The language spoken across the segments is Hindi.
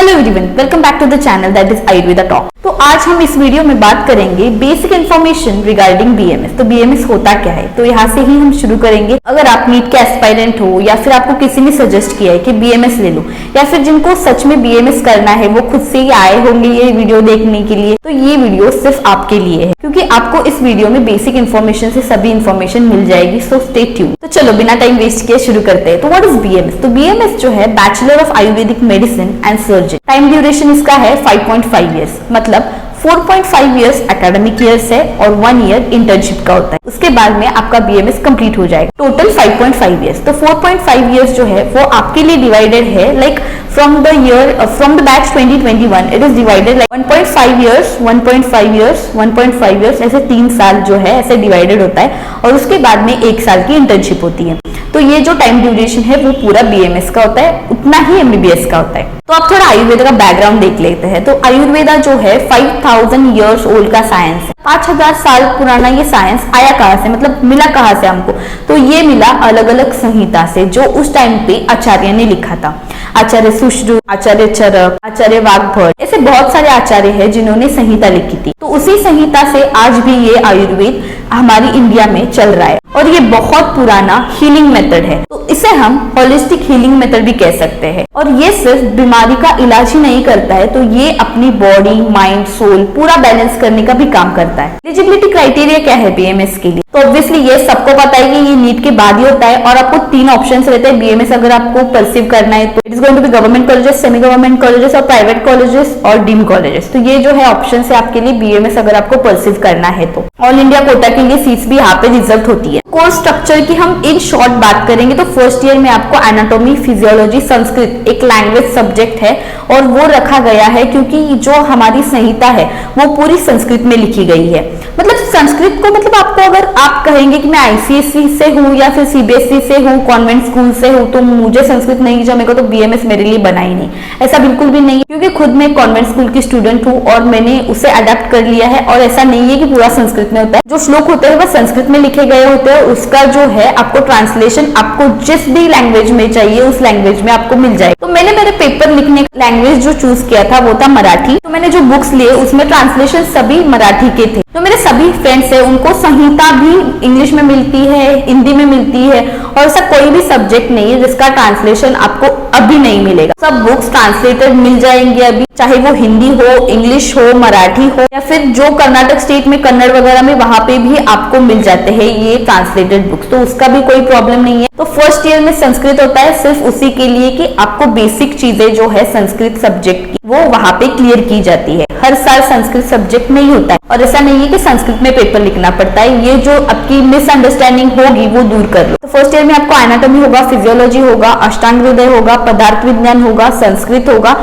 Hello everyone, welcome back to the channel that is Ayurveda talk. तो आज हम इस वीडियो में बात करेंगे बेसिक इन्फॉर्मेशन रिगार्डिंग बीएमएस। तो बीएमएस होता क्या है, तो यहाँ से ही हम शुरू करेंगे। अगर आप नीट के एस्पायरेंट हो या फिर आपको किसी ने सजेस्ट किया है कि बीएमएस ले लो, या फिर जिनको सच में बीएमएस करना है वो खुद से ही आए होंगे ये वीडियो देखने के लिए, तो ये वीडियो सिर्फ आपके लिए है, क्योंकि आपको इस वीडियो में बेसिक इन्फॉर्मेशन से सभी इन्फॉर्मेशन मिल जाएगी। So stay tuned. तो चलो बिना टाइम वेस्ट किए शुरू करते हैं। तो व्हाट इज बीएमएस? तो बीएमएस जो है bachelor of Ayurvedic medicine and surgery. Time duration इसका है 5.5 ईयर्स, मतलब 4.5 इयर्स एकेडमिक ईयर्स है और 1 ईयर इंटर्नशिप का होता है। उसके बाद में आपका बीएमएस कंप्लीट हो जाएगा। Total 5.5 years. तो 4.5 इयर्स जो है वो आपके लिए डिवाइडेड है, like from the batch 2021 it is divided like 1.5 years, 1.5 years, 1.5 years, ऐसे 3 साल जो है ऐसे डिवाइडेड होता है। और उसके बाद में 1 साल की इंटर्नशिप होती है। तो ये जो टाइम ड्यूरेशन है वो पूरा बीएमएस का होता है, उतना ही एमबीबीएस का होता है। तो आप थोड़ा आयुर्वेदा का बैकग्राउंड देख लेते हैं। तो आयुर्वेदा जो है 5000 इयर्स ओल्ड का साइंस है। 5000 साल पुराना ये साइंस आया कहाँ से, मतलब मिला कहाँ से हमको? तो ये मिला अलग अलग संहिता से, जो उस टाइम पे आचार्य ने लिखा था। आचार्य सुश्रुत, आचार्य चरक, आचार्य वाग्भट, ऐसे बहुत सारे आचार्य हैं जिन्होंने संहिता लिखी थी। तो उसी संहिता से आज भी ये आयुर्वेद हमारी इंडिया में चल रहा है और ये बहुत पुराना हीलिंग मेथड है। तो इसे हम होलिस्टिक हीलिंग मेथड भी कह सकते हैं। और ये सिर्फ बीमारी का इलाज ही नहीं करता है, तो ये अपनी बॉडी, माइंड, सोल पूरा बैलेंस करने का भी काम करता है। एलिजिबिलिटी क्राइटेरिया क्या है बीएमएस के लिए? तो ऑब्वियसली ये सबको पता है कि ये नीट के बाद ही होता है और आपको 3 ऑप्शंस रहते हैं बीएमएस अगर आपको परसीव करना है तो। It is going to be government colleges, semi government colleges और प्राइवेट कॉलेजेस और डीम्ड कॉलेजेस। तो ये जो है ऑप्शन है आपके लिए बीएमएस अगर आपको परसीव करना है तो। ऑल इंडिया कोटा के लिए सीट्स भी यहाँ पे रिजर्व होती है। कोर्स स्ट्रक्चर की हम इन शॉर्ट बात करेंगे तो फर्स्ट ईयर में आपको एनाटॉमी, फिजियोलॉजी, संस्कृत एक लैंग्वेज सब्जेक्ट है और वो रखा गया है क्योंकि जो हमारी संहिता है वो पूरी संस्कृत में लिखी गई है। मतलब संस्कृत को, मतलब आपको अगर आप कहेंगे कि मैं आईसीएसई से हूँ या फिर सीबीएसई से हूँ, कॉन्वेंट स्कूल से हूँ, तो मुझे संस्कृत नहीं जमेगा तो बीएमएस मेरे लिए बना ही नहीं, ऐसा बिल्कुल भी नहीं है। क्योंकि खुद मैं कॉन्वेंट स्कूल की स्टूडेंट हूँ और मैंने उसे अडेप्ट कर लिया है। और ऐसा नहीं है कि पूरा संस्कृत में होता है, जो श्लोक होते हैं वह संस्कृत में लिखे गए होते हैं, उसका जो है आपको ट्रांसलेशन आपको जिस भी लैंग्वेज में चाहिए उस लैंग्वेज में आपको मिल जाएगा। तो मैंने मेरे पेपर लिखने का लैंग्वेज जो चूज किया था वो था मराठी। तो मैंने जो बुक्स लिए उसमें ट्रांसलेशन सभी मराठी के थे। तो मेरे सभी फ्रेंड्स है उनको संहिता भी इंग्लिश में मिलती है, हिंदी में मिलती है, और ऐसा कोई भी सब्जेक्ट नहीं है जिसका ट्रांसलेशन आपको अभी नहीं मिलेगा। सब बुक्स ट्रांसलेटेड मिल जाएंगे अभी, चाहे वो हिंदी हो, इंग्लिश हो, मराठी हो, या फिर जो कर्नाटक स्टेट में कन्नड़ वगैरह में वहां पे भी आपको मिल जाते हैं ये ट्रांसलेटेड बुक्स। तो उसका भी कोई प्रॉब्लम नहीं है। तो फर्स्ट ईयर में संस्कृत होता है सिर्फ उसी के लिए कि आपको बेसिक चीजें जो है संस्कृत सब्जेक्ट की वो वहां पे क्लियर की जाती है। हर साल संस्कृत सब्जेक्ट नहीं होता है और ऐसा नहीं है कि संस्कृत में पेपर लिखना पड़ता है। ये जो आपकी मिसअंडरस्टैंडिंग होगी वो दूर कर लो। तो फर्स्ट ईयर में आपको एनाटॉमी होगा, फिजियोलॉजी होगा, अष्टांग हृदय होगा, पदार्थ विज्ञान होगा, संस्कृत होगा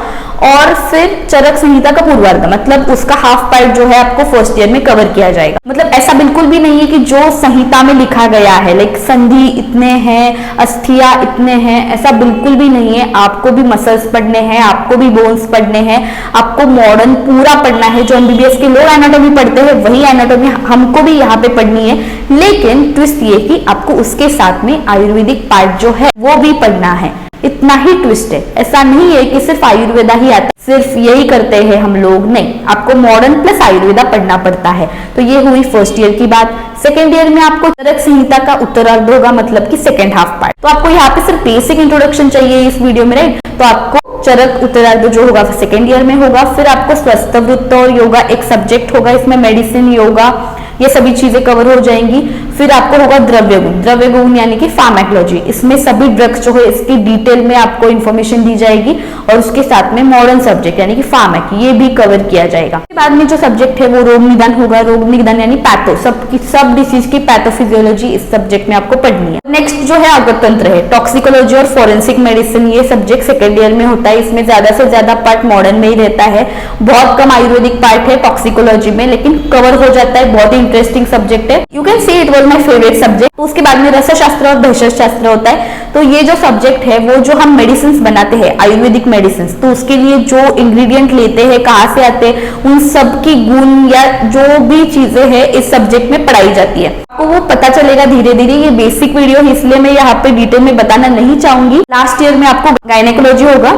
और फिर चरक संहिता का पूर्वार्ध, मतलब उसका हाफ पार्ट जो है आपको फर्स्ट ईयर में कवर किया जाएगा। मतलब ऐसा बिल्कुल भी नहीं है कि जो संहिता में लिखा गया है लाइक संधि इतने हैं, अस्थिया इतने हैं, ऐसा बिल्कुल भी नहीं है। आपको भी मसल्स पढ़ने हैं, आपको भी बोन्स पढ़ने हैं, आपको मॉडर्न पूरा पढ़ना है। जो एमबीबीएस के लोग एनाटॉमी पढ़ते हैं वही एनाटॉमी हमको भी यहाँ पे पढ़नी है। लेकिन ट्विस्ट ये कि आपको उसके साथ में आयुर्वेदिक पार्ट जो है वो भी पढ़ना है। इतना ही ट्विस्ट है। ऐसा नहीं है कि सिर्फ आयुर्वेदा ही आता, सिर्फ यही करते हैं हम लोग, नहीं, आपको मॉडर्न प्लस आयुर्वेदा पढ़ना पड़ता है। तो ये हुई फर्स्ट ईयर की बात। सेकेंड ईयर में आपको चरक संहिता का उत्तरार्ध होगा, मतलब कि सेकेंड हाफ पार्ट। तो आपको यहाँ पे सिर्फ बेसिक इंट्रोडक्शन चाहिए इस वीडियो में, राइट? तो आपको चरक उत्तरार्ध जो होगा सेकेंड ईयर में होगा। फिर आपको स्वस्थ वृत्त और योगा एक सब्जेक्ट होगा, इसमें मेडिसिन, योगा, ये सभी चीजें कवर हो जाएंगी। फिर आपको होगा द्रव्य गुण, द्रव्य गुण यानी कि फार्मेकोलॉजी, इसमें सभी ड्रग्स जो है इसकी डिटेल में आपको इन्फॉर्मेशन दी जाएगी। और उसके साथ में मॉडर्न सब्जेक्ट यानी कि फार्मेक, ये भी कवर किया जाएगा। उसके बाद में जो सब्जेक्ट है वो रोग निदान होगा। रोग निदान यानी पैथो, सब डिसीज की पैथोफिजियोलॉजी इस सब्जेक्ट में आपको पढ़नी है। नेक्स्ट जो है अंग तंत्र है, टॉक्सिकोलॉजी और फॉरेंसिक मेडिसिन, ये सब्जेक्ट सेकेंड ईयर में होता है। इसमें ज्यादा से ज्यादा पार्ट मॉडर्न में ही रहता है, बहुत कम आयुर्वेदिक पार्ट है टॉक्सिकोलॉजी में, लेकिन कवर हो जाता है। बहुत ही इंटरेस्टिंग सब्जेक्ट है, you can say it was my favourite subject. तो उसके बाद में रसशास्त्र और भेषज शास्त्र होता है। तो ये जो सब्जेक्ट है वो जो हम मेडिसिन बनाते हैं आयुर्वेदिक मेडिसिन, तो उसके लिए जो इंग्रेडिएंट लेते हैं, कहाँ से आते हैं, उन सब की गुण या जो भी चीजें हैं इस सब्जेक्ट में पढ़ाई जाती है। आपको वो पता चलेगा धीरे धीरे। ये बेसिक वीडियो है इसलिए मैं यहाँ पे डिटेल में बताना नहीं चाहूंगी। लास्ट ईयर में आपको गायनेकोलॉजी होगा,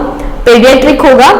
पेडियाट्रिक होगा,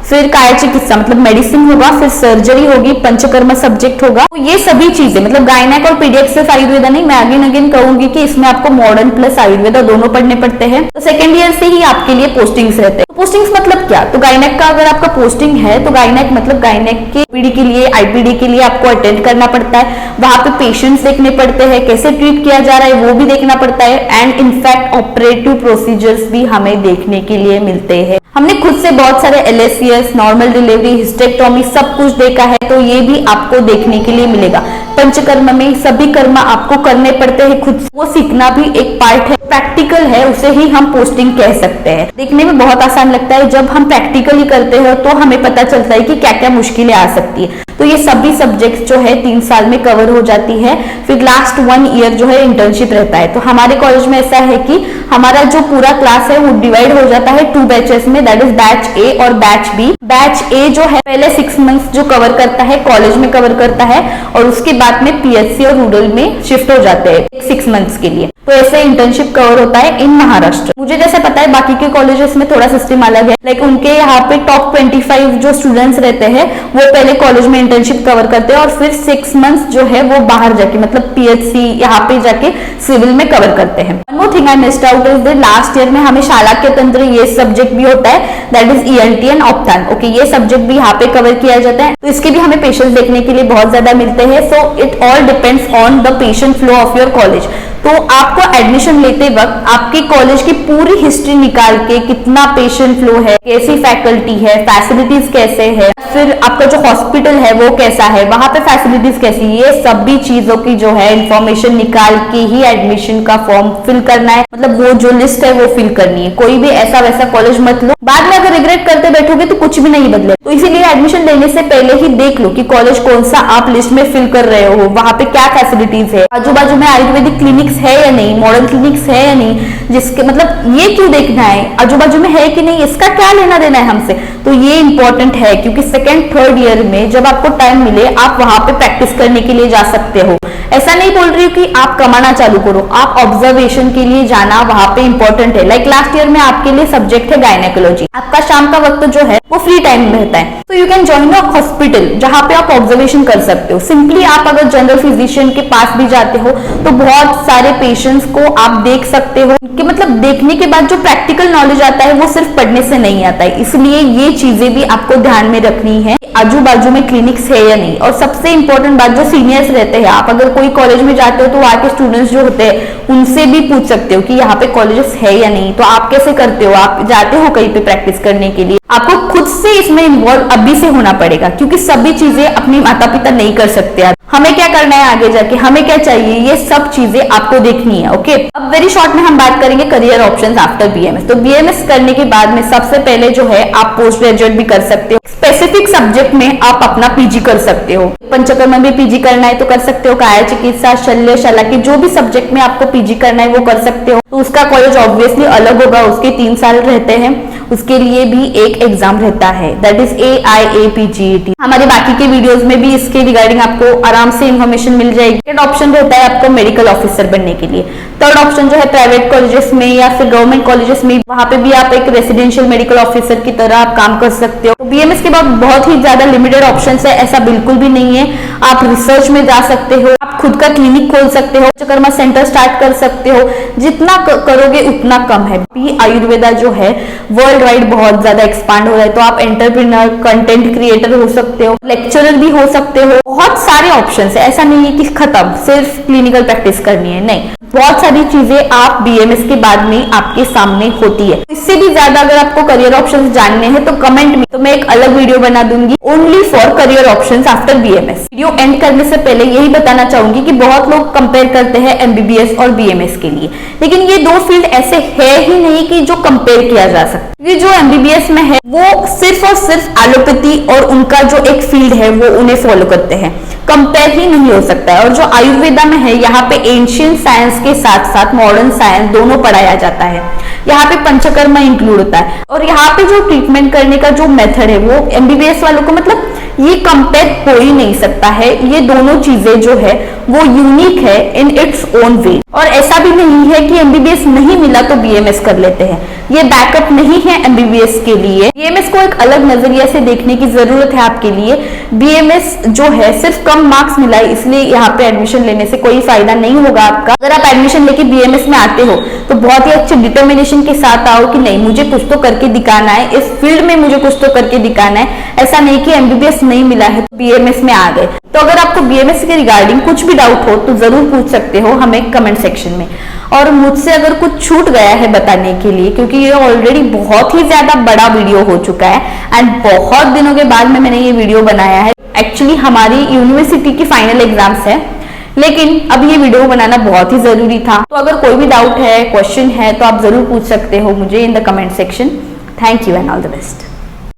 फिर काया चिकित्सा मतलब मेडिसिन होगा, फिर सर्जरी होगी, पंचकर्म सब्जेक्ट होगा। तो ये सभी चीजें मतलब गायनेक और पीडियाट्रिक्स सिर्फ आयुर्वेदा नहीं, मैं अगेन अगेन कहूंगी कि इसमें आपको मॉडर्न प्लस आयुर्वेदा दोनों पढ़ने पड़ते हैं। तो सेकेंड ईयर से ही आपके लिए पोस्टिंग्स रहते हैं। पोस्टिंग्स मतलब क्या, तो गायनेक का अगर आपका पोस्टिंग है तो गायनेक मतलब गायनेक के पीडी के लिए, आईपीडी के लिए आपको अटेंड करना पड़ता है। वहां पे पेशेंट्स देखने पड़ते हैं, कैसे ट्रीट किया जा रहा है वो भी देखना पड़ता है, एंड इनफैक्ट ऑपरेटिव प्रोसीजर्स भी हमें देखने के लिए मिलते हैं। हमने खुद से बहुत सारे LACS, नॉर्मल डिलीवरी, हिस्टेक्टोमी सब कुछ देखा है, तो ये भी आपको देखने के लिए मिलेगा। पंचकर्म में सभी कर्म आपको करने पड़ते हैं खुद से, वो सीखना भी एक पार्ट है, प्रैक्टिकल है, उसे ही हम पोस्टिंग कह सकते हैं। देखने में बहुत आसान लगता है, जब हम प्रैक्टिकली करते हैं तो हमें पता चलता है कि क्या क्या मुश्किलें आ सकती है। तो ये सभी सब्जेक्ट जो है 3 साल में कवर हो जाती है। फिर लास्ट 1 ईयर जो है इंटर्नशिप रहता है। तो हमारे कॉलेज में ऐसा है कि हमारा जो पूरा क्लास है वो डिवाइड हो जाता है 2 बैचेस में, दैट इज बैच ए और बैच बी। बैच ए जो है पहले 6 मंथ्स जो कवर करता है, कॉलेज में कवर करता है, और उसके बाद में PHC और रूरल में शिफ्ट हो जाते हैं 6 मंथ्स के लिए। तो ऐसे इंटर्नशिप कवर होता है इन महाराष्ट्र। मुझे जैसे पता है बाकी के कॉलेजेस में थोड़ा सिस्टम अलग है, लाइक उनके यहाँ पे टॉप 25 जो स्टूडेंट्स रहते हैं वो पहले कॉलेज में इंटर्नशिप कवर करते हैं और फिर 6 मंथ्स जो है वो बाहर जाके मतलब PHC यहाँ पे जाके सिविल में कवर करते हैं। One more thing I missed out is that last year में हमें शालाक्य तंत्र ये सब्जेक्ट भी होता है, that is ENT and ophthal. Okay, ये सब्जेक्ट भी यहाँ पे कवर किया जाता है, तो इसके भी हमें पेशेंट्स देखने के लिए बहुत ज्यादा मिलते हैं। So it all depends on the patient flow of your college. तो आपको एडमिशन लेते वक्त आपके कॉलेज की पूरी हिस्ट्री निकाल के कितना पेशेंट फ्लो है, कैसी फैकल्टी है, फैसिलिटीज कैसे है, फिर आपका जो हॉस्पिटल है वो कैसा है, वहां पे फैसिलिटीज कैसी, ये सभी चीजों की जो है इंफॉर्मेशन निकाल के ही एडमिशन का फॉर्म फिल करना है। मतलब वो जो लिस्ट है वो फिल करनी है। कोई भी ऐसा वैसा कॉलेज मत लो, बाद में अगर रिग्रेट करते बैठोगे तो कुछ भी नहीं बदले। तो इसीलिए एडमिशन लेने से पहले ही देख लो कि कॉलेज कौन सा आप लिस्ट में फिल कर रहे हो, वहां पे क्या फैसिलिटीज है, आजू बाजू में आयुर्वेदिक क्लिनिक्स है या नहीं, मॉडर्न क्लिनिक्स है या नहीं, जिसके मतलब ये क्यों देखना है, आजू बाजू में है कि नहीं, इसका क्या लेना देना है हमसे। तो ये इंपॉर्टेंट है, क्योंकि 2nd 3rd ईयर में जब आपको टाइम मिले आप वहां पे प्रैक्टिस करने के लिए जा सकते हो। ऐसा नहीं बोल रही हूँ कि आप कमाना चालू करो, आप ऑब्जर्वेशन के लिए जाना वहां पे इंपॉर्टेंट है। लाइक लास्ट ईयर में आपके लिए सब्जेक्ट है गायनेकोलॉजी, आपका शाम का वक्त जो है वो फ्री टाइम में रहता है, तो you can join a hospital जहां पे आप ऑब्जर्वेशन कर सकते हो। सिंपली आप अगर जनरल फिजिशियन के पास भी जाते हो तो बहुत सारे पेशेंट्स को आप देख सकते हो, कि मतलब देखने के बाद जो प्रैक्टिकल नॉलेज आता है वो सिर्फ पढ़ने से नहीं आता है। इसलिए ये चीजें भी आपको ध्यान में रखनी है, आजू बाजू में क्लिनिक्स है या नहीं। और सबसे इंपॉर्टेंट बात, जो सीनियर्स रहते हैं, आप अगर कोई कॉलेज में जाते हो तो वहां के स्टूडेंट्स जो होते हैं उनसे भी पूछ सकते हो कि यहाँ पे कॉलेजेस है या नहीं। तो आप कैसे करते हो, आप जाते हो कहीं पे प्रैक्टिस करने के लिए, आपको खुद से इसमें इन्वॉल्व अभी से होना पड़ेगा, क्योंकि सभी चीजें अपने माता पिता नहीं कर सकते। हमें क्या करना है आगे जाके, हमें क्या चाहिए, ये सब चीजें आपको देखनी है। ओके, अब वेरी शॉर्ट में हम बात करेंगे करियर ऑप्शंस आफ्टर BMS। तो BMS करने के बाद में सबसे पहले जो है आप पोस्ट ग्रेजुएट भी कर सकते हो, स्पेसिफिक सब्जेक्ट में आप अपना PG कर सकते हो। पंचकर्म में PG करना है तो कर सकते हो, काया चिकित्सा, शल्य, शला के जो भी सब्जेक्ट में आपको PG करना है वो कर सकते हो। तो उसका कॉलेज ऑब्वियसली अलग होगा, उसके 3 साल रहते हैं, उसके लिए भी एक एग्जाम रहता है, दैट इज AIAPGET। हमारे बाकी के वीडियोस में भी इसके रिगार्डिंग आपको आराम से इंफॉर्मेशन मिल जाएगी। सेकंड ऑप्शन रहता है आपको मेडिकल ऑफिसर बनने के लिए। थर्ड ऑप्शन जो है प्राइवेट कॉलेजेस में या फिर गवर्नमेंट कॉलेजेस में, वहां पे भी आप एक रेसिडेंशियल मेडिकल ऑफिसर की तरह आप काम कर सकते हो। तो BMS के बाद बहुत ही ज्यादा लिमिटेड ऑप्शंस है, ऐसा बिल्कुल भी नहीं है। आप रिसर्च में जा सकते हो, आप खुद का क्लिनिक खोल सकते हो, पंचकर्मा सेंटर स्टार्ट कर सकते हो, जितना करोगे उतना कम है। आयुर्वेदा जो है वर्ल्ड वाइड बहुत ज्यादा एक्सपांड हो रहा है, तो आप एंटरप्रेन्योर, कंटेंट क्रिएटर हो सकते हो, लेक्चरर भी हो सकते हो। बहुत सारे ऑप्शंस है, ऐसा नहीं है कि खत्म सिर्फ क्लिनिकल प्रैक्टिस करनी है, नहीं, बहुत सारी चीजें आप BMS के बाद में आपके सामने होती है। इससे भी ज्यादा अगर आपको करियर ऑप्शंस जानने हैं तो कमेंट में, तो मैं एक अलग वीडियो बना दूंगी only for career options after BMS। Video and करने से पहले यही बताना चाहूंगी कि बहुत लोग कंपेयर करते हैं MBBS और BMS के लिए, लेकिन ये दो फील्ड ऐसे है ही नहीं कि जो कंपेयर किया जा सकता। ये जो MBBS में है वो सिर्फ और सिर्फ एलोपैथी और उनका जो एक फील्ड है वो उन्हें फॉलो करते हैं, कंपेयर ही नहीं हो सकता है। और जो आयुर्वेदा में है, यहाँ पे एंशियंट साइंस के साथ साथ मॉडर्न साइंस दोनों पढ़ाया जाता है। यहाँ पे पंचकर्मा इंक्लूड होता है, और यहाँ पे जो ट्रीटमेंट करने का जो मेथड है वो MBBS वालों को, मतलब ये कंपेयर हो ही नहीं सकता है। ये दोनों चीजें जो है वो यूनिक है इन इट्स ओन वे। और ऐसा भी नहीं है कि MBBS नहीं मिला तो BMS कर लेते हैं, ये बैकअप नहीं है एमबीबीएस के लिए। बीएमएस को एक अलग नजरिया से देखने की जरूरत है आपके लिए। बीएमएस जो है सिर्फ कम मार्क्स मिला है, इसलिए यहाँ पे एडमिशन लेने से कोई फायदा नहीं होगा आपका। अगर आप एडमिशन लेके बीएमएस में आते हो तो बहुत ही अच्छे डिटर्मिनेशन के साथ आओ कि नहीं मुझे कुछ तो करके दिखाना है, इस फील्ड में मुझे कुछ तो करके दिखाना है। ऐसा नहीं कि एमबीबीएस नहीं मिला है तो बीएमएस में आ गए। तो अगर आपको बीएमएस के रिगार्डिंग कुछ भी डाउट हो तो जरूर पूछ सकते हो हमें कमेंट सेक्शन में। और मुझसे अगर कुछ छूट गया है बताने के लिए, क्योंकि ये ऑलरेडी बहुत ही ज्यादा बड़ा वीडियो हो चुका है एंड बहुत दिनों के बाद में मैंने ये वीडियो बनाया है। एक्चुअली हमारी यूनिवर्सिटी की फाइनल एग्जाम्स है, लेकिन अब ये वीडियो बनाना बहुत ही जरूरी था। तो अगर कोई भी डाउट है, क्वेश्चन है तो आप जरूर पूछ सकते हो मुझे in the comment section. Thank you and all the best.